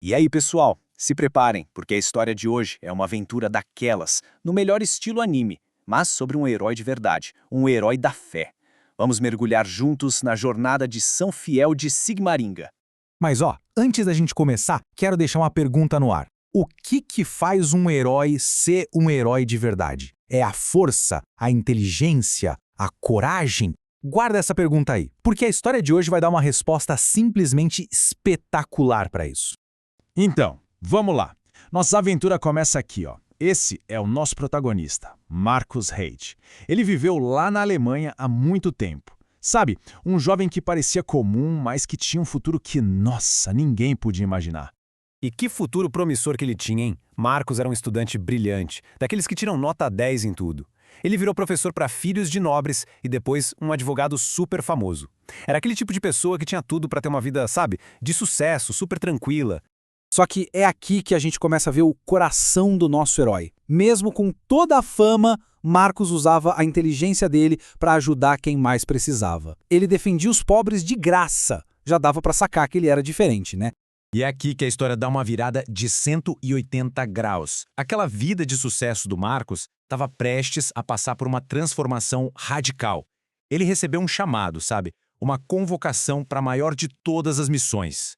E aí, pessoal, se preparem, porque a história de hoje é uma aventura daquelas, no melhor estilo anime, mas sobre um herói de verdade, um herói da fé. Vamos mergulhar juntos na jornada de São Fiel de Sigmaringa. Mas antes da gente começar, quero deixar uma pergunta no ar. O que faz um herói ser um herói de verdade? É a força, a inteligência, a coragem? Guarda essa pergunta aí, porque a história de hoje vai dar uma resposta simplesmente espetacular para isso. Então, vamos lá. Nossa aventura começa aqui, ó. Esse é o nosso protagonista, Marcus Reid. Ele viveu lá na Alemanha há muito tempo. Sabe, um jovem que parecia comum, mas que tinha um futuro que, nossa, ninguém podia imaginar. E que futuro promissor que ele tinha, hein? Marcos era um estudante brilhante, daqueles que tiram nota 10 em tudo. Ele virou professor para filhos de nobres e depois um advogado super famoso. Era aquele tipo de pessoa que tinha tudo para ter uma vida, sabe, de sucesso, super tranquila. Só que é aqui que a gente começa a ver o coração do nosso herói. Mesmo com toda a fama, Marcos usava a inteligência dele para ajudar quem mais precisava. Ele defendia os pobres de graça. Já dava para sacar que ele era diferente, né? E é aqui que a história dá uma virada de 180 graus. Aquela vida de sucesso do Marcos estava prestes a passar por uma transformação radical. Ele recebeu um chamado, sabe? Uma convocação para a maior de todas as missões.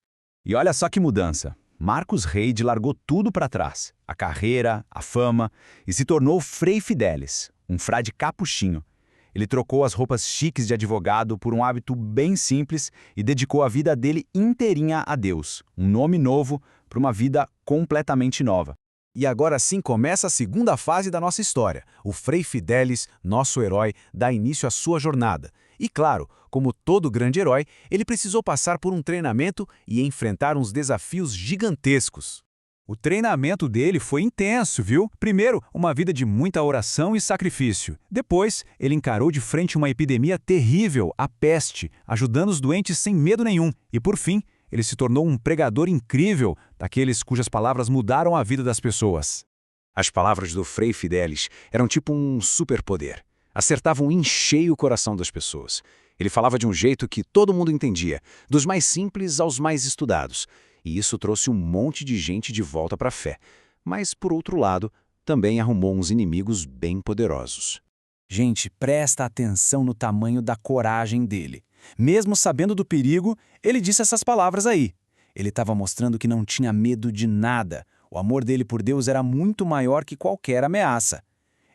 E olha só que mudança. Marcus Reid largou tudo para trás, a carreira, a fama, e se tornou Frei Fidelis, um frade capuchinho. Ele trocou as roupas chiques de advogado por um hábito bem simples e dedicou a vida dele inteirinha a Deus, um nome novo para uma vida completamente nova. E agora sim começa a segunda fase da nossa história. O Frei Fidelis, nosso herói, dá início à sua jornada. E claro, como todo grande herói, ele precisou passar por um treinamento e enfrentar uns desafios gigantescos. O treinamento dele foi intenso, viu? Primeiro, uma vida de muita oração e sacrifício. Depois, ele encarou de frente uma epidemia terrível, a peste, ajudando os doentes sem medo nenhum. E por fim, ele se tornou um pregador incrível, daqueles cujas palavras mudaram a vida das pessoas. As palavras do Frei Fidelis eram tipo um superpoder. Acertavam em cheio o coração das pessoas. Ele falava de um jeito que todo mundo entendia, dos mais simples aos mais estudados. E isso trouxe um monte de gente de volta para a fé. Mas, por outro lado, também arrumou uns inimigos bem poderosos. Gente, presta atenção no tamanho da coragem dele. Mesmo sabendo do perigo, ele disse essas palavras aí. Ele estava mostrando que não tinha medo de nada. O amor dele por Deus era muito maior que qualquer ameaça.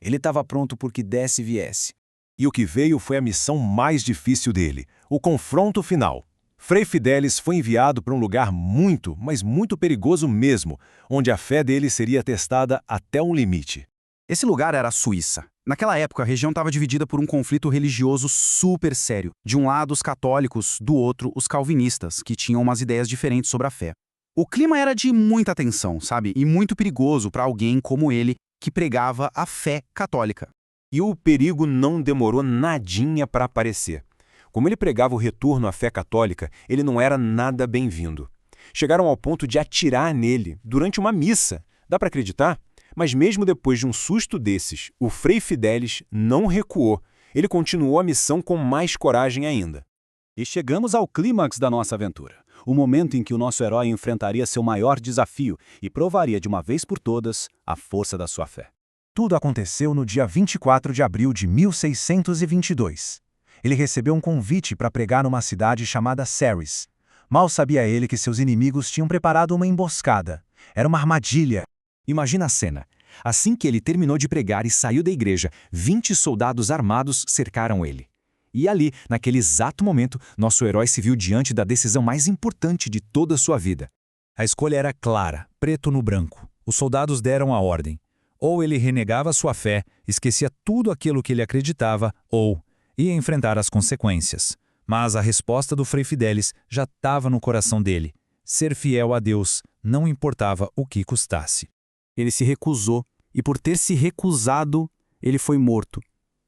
Ele estava pronto por que desse e viesse. E o que veio foi a missão mais difícil dele, o confronto final. Frei Fidelis foi enviado para um lugar muito, mas muito perigoso mesmo, onde a fé dele seria testada até um limite. Esse lugar era a Suíça. Naquela época, a região estava dividida por um conflito religioso super sério. De um lado, os católicos, do outro, os calvinistas, que tinham umas ideias diferentes sobre a fé. O clima era de muita tensão, sabe? E muito perigoso para alguém como ele, que pregava a fé católica. E o perigo não demorou nadinha para aparecer. Como ele pregava o retorno à fé católica, ele não era nada bem-vindo. Chegaram ao ponto de atirar nele durante uma missa. Dá para acreditar? Mas mesmo depois de um susto desses, o Frei Fidelis não recuou. Ele continuou a missão com mais coragem ainda. E chegamos ao clímax da nossa aventura. O momento em que o nosso herói enfrentaria seu maior desafio e provaria de uma vez por todas a força da sua fé. Tudo aconteceu no dia 24 de abril de 1622. Ele recebeu um convite para pregar numa cidade chamada Serres. Mal sabia ele que seus inimigos tinham preparado uma emboscada. Era uma armadilha. Imagina a cena. Assim que ele terminou de pregar e saiu da igreja, 20 soldados armados cercaram ele. E ali, naquele exato momento, nosso herói se viu diante da decisão mais importante de toda a sua vida. A escolha era clara, preto no branco. Os soldados deram a ordem. Ou ele renegava sua fé, esquecia tudo aquilo que ele acreditava, ou ia enfrentar as consequências. Mas a resposta do Frei Fidelis já estava no coração dele. Ser fiel a Deus, não importava o que custasse. Ele se recusou, e por ter se recusado, ele foi morto.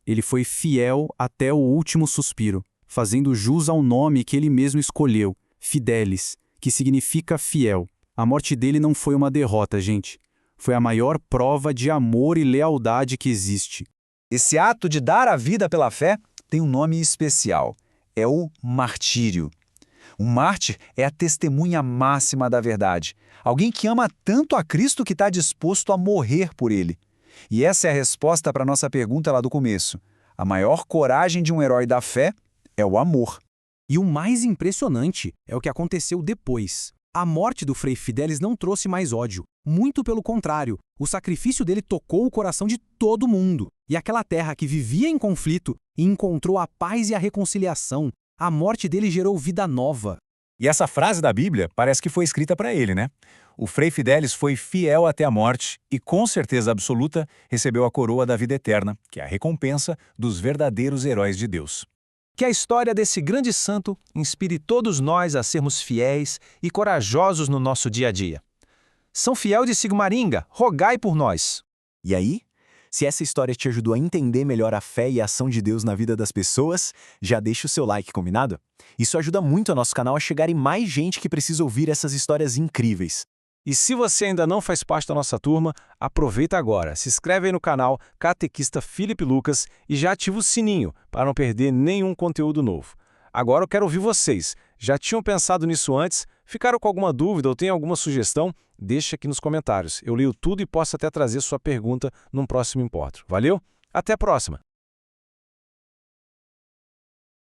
Ele foi fiel até o último suspiro, fazendo jus ao nome que ele mesmo escolheu, Fidelis, que significa fiel. A morte dele não foi uma derrota, gente. Foi a maior prova de amor e lealdade que existe. Esse ato de dar a vida pela fé tem um nome especial. É o martírio. O mártir é a testemunha máxima da verdade, Alguém que ama tanto a Cristo que está disposto a morrer por ele. E essa é a resposta para a nossa pergunta lá do começo. A maior coragem de um herói da fé é o amor. E o mais impressionante é o que aconteceu depois. A morte do Frei Fidelis não trouxe mais ódio. Muito pelo contrário, o sacrifício dele tocou o coração de todo mundo. E aquela terra que vivia em conflito e encontrou a paz e a reconciliação, a morte dele gerou vida nova. E essa frase da Bíblia parece que foi escrita para ele, né? O Frei Fidelis foi fiel até a morte e, com certeza absoluta, recebeu a coroa da vida eterna, que é a recompensa dos verdadeiros heróis de Deus. Que a história desse grande santo inspire todos nós a sermos fiéis e corajosos no nosso dia a dia. São Fiel de Sigmaringa, rogai por nós. E aí? Se essa história te ajudou a entender melhor a fé e a ação de Deus na vida das pessoas, já deixa o seu like, combinado? Isso ajuda muito o nosso canal a chegar em mais gente que precisa ouvir essas histórias incríveis. E se você ainda não faz parte da nossa turma, aproveita agora, se inscreve aí no canal Catequista Felipe Lucas e já ativa o sininho para não perder nenhum conteúdo novo. Agora eu quero ouvir vocês. Já tinham pensado nisso antes? Ficaram com alguma dúvida ou tem alguma sugestão? Deixa aqui nos comentários. Eu leio tudo e posso até trazer sua pergunta num próximo encontro. Valeu? Até a próxima!